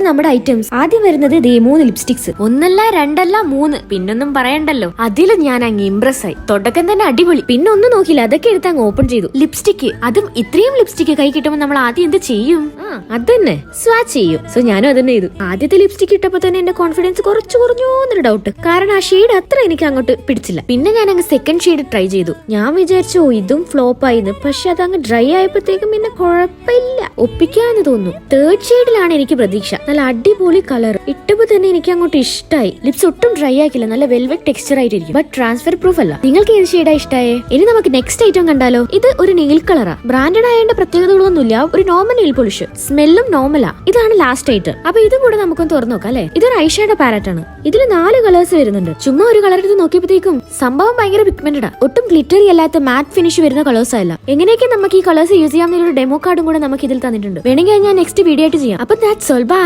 നമ്മുടെ ഐറ്റംസ്. ആദ്യം വരുന്നത് ദേ 3 ലിപ്സ്റ്റിക്സ്. ഒന്നല്ല രണ്ടല്ല 3, പിന്നൊന്നും പറയണ്ടല്ലോ. അതിൽ ഞാൻ അങ്ങ് ഇംപ്രസ് ആയി. തുടക്കം തന്നെ അടിപൊളി. പിന്നെ ഒന്നും നോക്കില്ല, അതൊക്കെ എടുത്ത് അങ്ങ് ഓപ്പൺ ചെയ്തു. ലിപ്സ്റ്റിക്, അതും ഇത്രയും ലിപ്സ്റ്റിക് കൈ കിട്ടുമ്പോൾ നമ്മൾ ആദ്യം എന്ത് ചെയ്യും? അതന്നെ സ്വാച്ച് ചെയ്യും. സോ ഞാനും അതന്നെ ചെയ്തു. ആദ്യത്തെ ലിപ്സ്റ്റിക് ഇട്ടപ്പോ തന്നെ എന്റെ കോൺഫിഡൻസ് കുറച്ചു കുറഞ്ഞോന്നൊരു ഡൗട്ട്. കാരണം ആ ഷെയ്ഡ് അത്ര എനിക്ക് അങ്ങോട്ട് പിടിച്ചില്ല. പിന്നെ ഞാൻ അങ്ങ് സെക്കൻഡ് ഷെയ്ഡ് ട്രൈ ചെയ്തു. ഞാൻ വിചാരിച്ചു ഇതും ഫ്ലോപ്പ് ആയിന്ന്. പക്ഷെ അതങ്ങ് ഡ്രൈ ആയപ്പോഴത്തേക്കും പിന്നെ കുഴപ്പമില്ല, ഒപ്പിക്കാന്ന് തോന്നുന്നു. തേർഡ് ഷെയ്ഡിലാണ് എനിക്ക് പ്രതീക്ഷ. നല്ല അടിപൊളി കളർ. ഇട്ടപ്പോ തന്നെ എനിക്ക് അങ്ങോട്ട് ഇഷ്ടമായി. ലിപ്സ് ഒട്ടും ഡ്രൈ ആക്കില്ല, നല്ല വെൽവെറ്റ് ടെക്സ്ചർ ആയിട്ടിരിക്കും. ബട്ട് ട്രാൻസ്ഫർ പ്രൂഫ് അല്ല. നിങ്ങൾക്ക് ഏത് ഷെയ്ഡാ ഇഷ്ടമായേ? ഇനി നമുക്ക് നെക്സ്റ്റ് ഐറ്റം കണ്ടാലോ? ഇത് ഒരു നെയിൽ കളറാ. ബ്രാൻഡഡ് ആയതിന്റെ പ്രത്യേകതകളൊന്നുമില്ല, ഒരു നോർമൽ നെയിൽ പോളിഷ്. സ്മെല്ലും നോർമലാ. ഇതാണ് ലാസ്റ്റ് ഐറ്റം. അപ്പൊ ഇതും കൂടെ നമുക്കൊന്ന് തുറന്നു നോക്കാം അല്ലെ? ഇതൊരു ഐഷാഡോ പാലറ്റ് ആണ്. ഇതിൽ 4 കളേഴ്സ് വരുന്നുണ്ട്. ചുമ്മാ ഒരു കളർ എടുത്ത് നോക്കിയപ്പോഴത്തേക്കും സംഭവം ഭയങ്കര പിഗ്മെന്റഡാ. ഒട്ടും ഗ്ലിറ്ററി അല്ലാത്ത മാറ്റ് ഫിനിഷ് വരുന്ന കളേഴ്സ് അല്ല. എങ്ങനെയൊക്കെ നമുക്ക് ഈ കളേഴ്സ് യൂസ് ചെയ്യാവുന്ന ഒരു ഡെമോ കാർഡും കൂടെ നമുക്ക് ഇതിൽ തന്നിട്ടുണ്ട്. വേണമെങ്കിൽ ഞാൻ നെക്സ്റ്റ് വീഡിയോ ആയിട്ട് ചെയ്യാം. അപ്പൊ ദാറ്റ്സ് ഓൾ. ബൈ.